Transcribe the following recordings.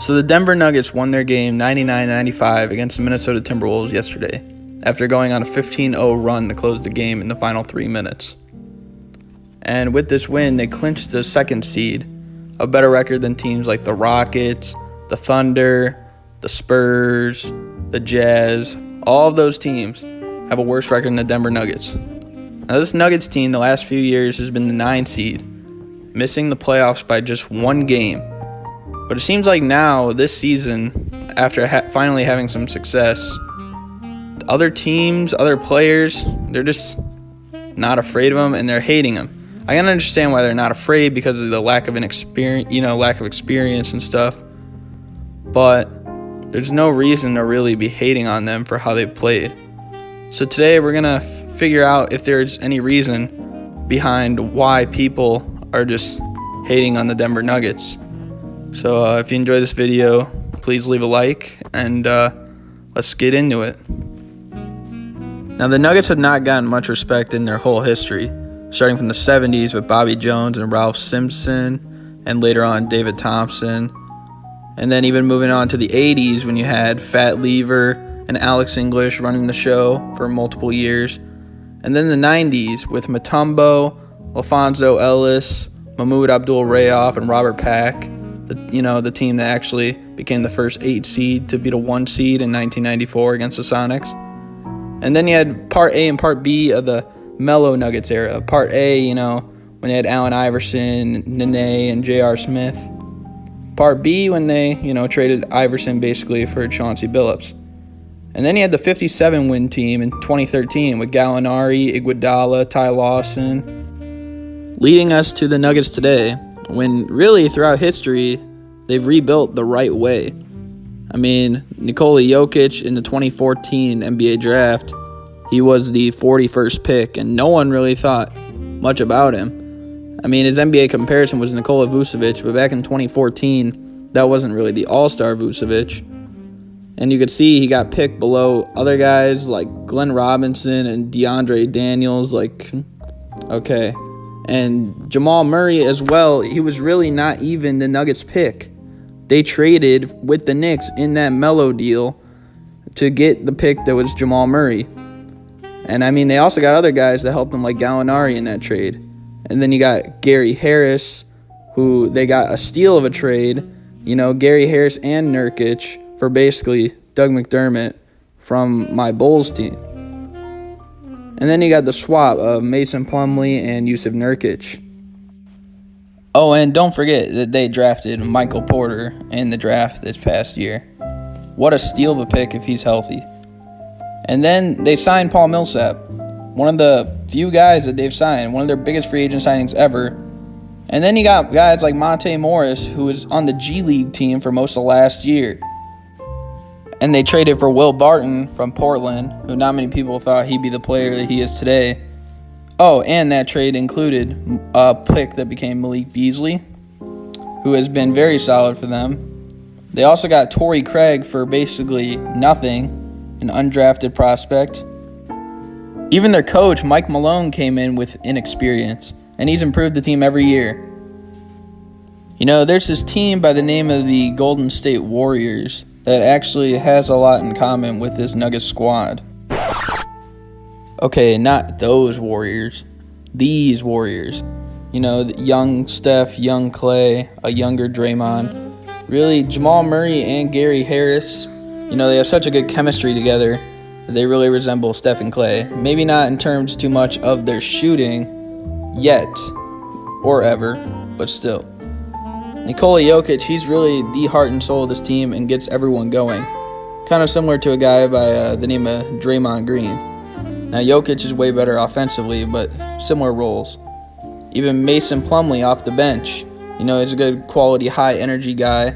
So the Denver Nuggets won their game 99-95 against the Minnesota Timberwolves yesterday, after going on a 15-0 run to close the game in the final 3 minutes. And with this win, they clinched the second seed, a better record than teams like the Rockets, the Thunder, the Spurs, the Jazz. All of those teams have a worse record than the Denver Nuggets. Now this Nuggets team the last few years has been the 9 seed, missing the playoffs by just one game. But it seems like now, this season, after finally having some success, other teams, other players, they're just not afraid of them and they're hating them. I can understand why they're not afraid because of the lack of experience and stuff. But there's no reason to really be hating on them for how they played. So today we're gonna figure out if there's any reason behind why people are just hating on the Denver Nuggets. So if you enjoy this video, please leave a like, and let's get into it. Now, the Nuggets have not gotten much respect in their whole history, starting from the 70s with Bobby Jones and Ralph Simpson, and later on David Thompson. And then even moving on to the 80s when you had Fat Lever and Alex English running the show for multiple years. And then the 90s with Mutombo, Alfonso Ellis, Mahmoud Abdul-Rauf, and Robert Pack. The team that actually became the first 8 seed to beat a 1 seed in 1994 against the Sonics. And then you had Part A and Part B of the Melo Nuggets era. Part A, when they had Allen Iverson, Nene, and J.R. Smith. Part B, when they, traded Iverson basically for Chauncey Billups. And then you had the 57-win team in 2013 with Gallinari, Iguodala, Ty Lawson, leading us to the Nuggets today, when really throughout history, they've rebuilt the right way. I mean, Nikola Jokic in the 2014 NBA draft, he was the 41st pick, and no one really thought much about him. I mean, his NBA comparison was Nikola Vucevic, but back in 2014, that wasn't really the all-star Vucevic. And you could see he got picked below other guys like Glenn Robinson and DeAndre Daniels, okay. And Jamal Murray as well, he was really not even the Nuggets pick. They traded with the Knicks in that Melo deal to get the pick that was Jamal Murray. And I mean, they also got other guys that helped them like Gallinari in that trade. And then you got Gary Harris, who they got a steal of a trade. Gary Harris and Nurkic for basically Doug McDermott from my Bulls team. And then you got the swap of Mason Plumlee and Yusuf Nurkic. Oh, and don't forget that they drafted Michael Porter in the draft this past year. What a steal of a pick if he's healthy. And then they signed Paul Millsap, one of the few guys that they've signed, one of their biggest free agent signings ever. And then you got guys like Monte Morris, who was on the G League team for most of last year. And they traded for Will Barton from Portland, who not many people thought he'd be the player that he is today. Oh, and that trade included a pick that became Malik Beasley, who has been very solid for them. They also got Torrey Craig for basically nothing, an undrafted prospect. Even their coach, Mike Malone, came in with inexperience, and he's improved the team every year. There's this team by the name of the Golden State Warriors that actually has a lot in common with this Nuggets squad. Okay, not those Warriors. These Warriors. Young Steph, young Clay, a younger Draymond. Really, Jamal Murray and Gary Harris, they have such a good chemistry together that they really resemble Steph and Clay. Maybe not in terms too much of their shooting yet or ever, but still. Nikola Jokic, he's really the heart and soul of this team and gets everyone going. Kind of similar to a guy by the name of Draymond Green. Now, Jokic is way better offensively, but similar roles. Even Mason Plumlee off the bench. He's a good quality, high-energy guy.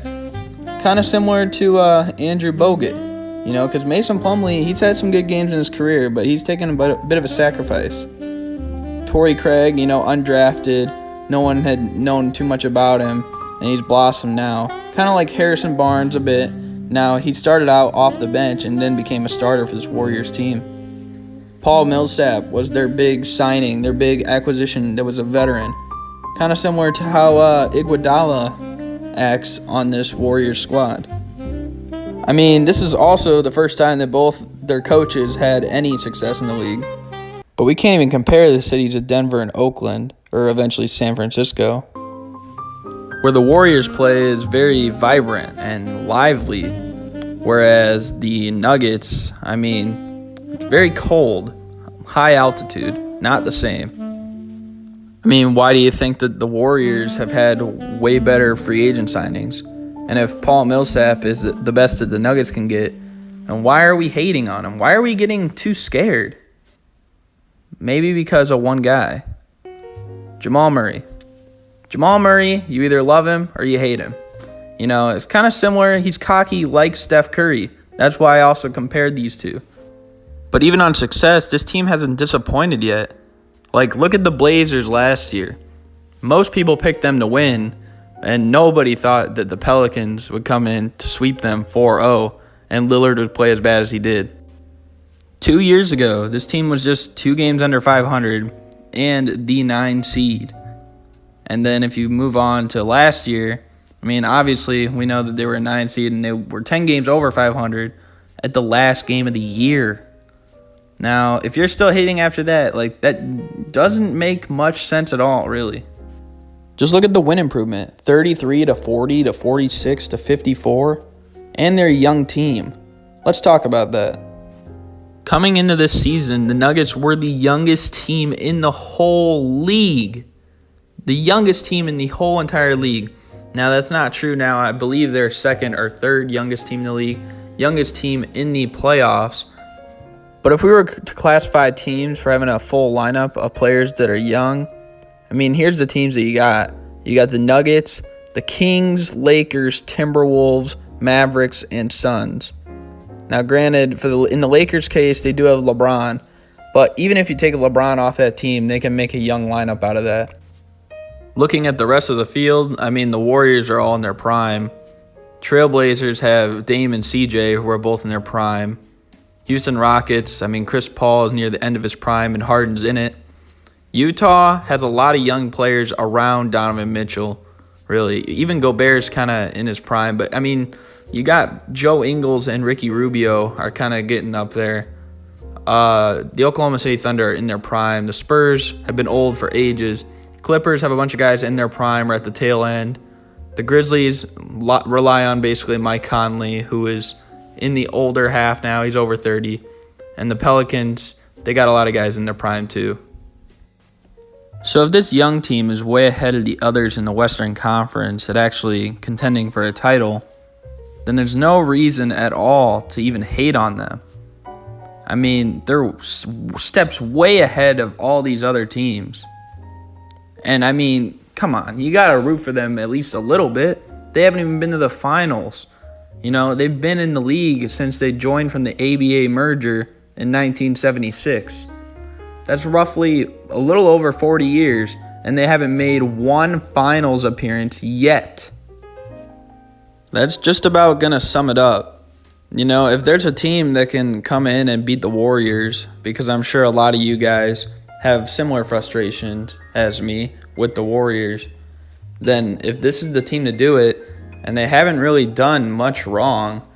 Kind of similar to Andrew Bogut. Because Mason Plumlee, he's had some good games in his career, but he's taken a bit of a sacrifice. Torrey Craig, undrafted. No one had known too much about him. And he's blossomed now. Kind of like Harrison Barnes a bit. Now, he started out off the bench and then became a starter for this Warriors team. Paul Millsap was their big signing, their big acquisition that was a veteran. Kind of similar to how Iguodala acts on this Warriors squad. I mean, this is also the first time that both their coaches had any success in the league. But we can't even compare the cities of Denver and Oakland, or eventually San Francisco, where the Warriors play is very vibrant and lively, whereas the Nuggets, I mean, it's very cold, high altitude, not the same. I mean, why do you think that the Warriors have had way better free agent signings? And if Paul Millsap is the best that the Nuggets can get, and why are we hating on him? Why are we getting too scared? Maybe because of one guy, Jamal Murray. Jamal Murray, you either love him or you hate him. You know, it's kind of similar. He's cocky like Steph Curry. That's why I also compared these two. But even on success, this team hasn't disappointed yet. Like, look at the Blazers last year. Most people picked them to win, and nobody thought that the Pelicans would come in to sweep them 4-0, and Lillard would play as bad as he did. 2 years ago, this team was just 2 games under 500 and the 9 seed. And then if you move on to last year, I mean, obviously, we know that they were a 9 seed and they were 10 games over 500 at the last game of the year. Now, if you're still hating after that, like, that doesn't make much sense at all, really. Just look at the win improvement, 33 to 40 to 46 to 54, and they're a young team. Let's talk about that. Coming into this season, the Nuggets were the youngest team in the whole league. The youngest team in the whole entire league. Now, that's not true now. I believe they're second or third youngest team in the league, youngest team in the playoffs. But if we were to classify teams for having a full lineup of players that are young, I mean, here's the teams that you got. You got the Nuggets, the Kings, Lakers, Timberwolves, Mavericks, and Suns. Now, granted, in the Lakers' case, they do have LeBron. But even if you take LeBron off that team, they can make a young lineup out of that. Looking at the rest of the field, I mean, the Warriors are all in their prime. Trailblazers have Dame and CJ, who are both in their prime. Houston Rockets, I mean, Chris Paul is near the end of his prime and Harden's in it. Utah has a lot of young players around Donovan Mitchell, really. Even Gobert's kind of in his prime. But, I mean, you got Joe Ingles and Ricky Rubio are kind of getting up there. The Oklahoma City Thunder are in their prime. The Spurs have been old for ages. Clippers have a bunch of guys in their prime or at the tail end. The Grizzlies rely on basically Mike Conley, who is in the older half now. He's over 30. And the Pelicans, they got a lot of guys in their prime too. So if this young team is way ahead of the others in the Western Conference at actually contending for a title, then there's no reason at all to even hate on them. I mean, they're steps way ahead of all these other teams. And I mean, come on, you got to root for them at least a little bit. They haven't even been to the finals. You know, they've been in the league since they joined from the ABA merger in 1976. That's roughly a little over 40 years, and they haven't made one finals appearance yet. That's just about going to sum it up. You know, if there's a team that can come in and beat the Warriors, because I'm sure a lot of you guys have similar frustrations as me with the Warriors, then if this is the team to do it, and they haven't really done much wrong,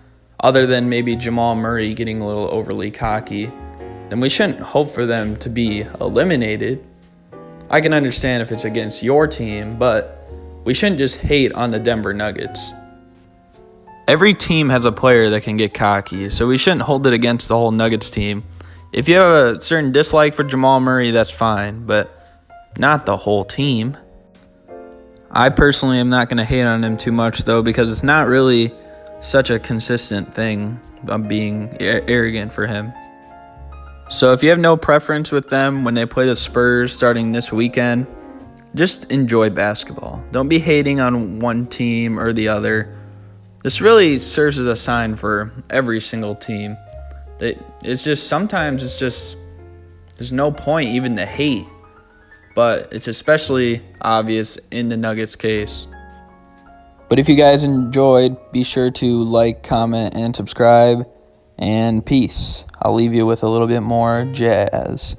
other than maybe Jamal Murray getting a little overly cocky, then we shouldn't hope for them to be eliminated. I can understand if it's against your team, but we shouldn't just hate on the Denver Nuggets. Every team has a player that can get cocky, so we shouldn't hold it against the whole Nuggets team. If you have a certain dislike for Jamal Murray, that's fine, but not the whole team. I personally am not going to hate on him too much, though, because it's not really such a consistent thing. I'm being arrogant for him. So if you have no preference with them when they play the Spurs starting this weekend, just enjoy basketball. Don't be hating on one team or the other. This really serves as a sign for every single team. It's just sometimes it's just there's no point even to hate. But it's especially obvious in the Nuggets case. But if you guys enjoyed, be sure to like, comment, and subscribe. And peace. I'll leave you with a little bit more jazz.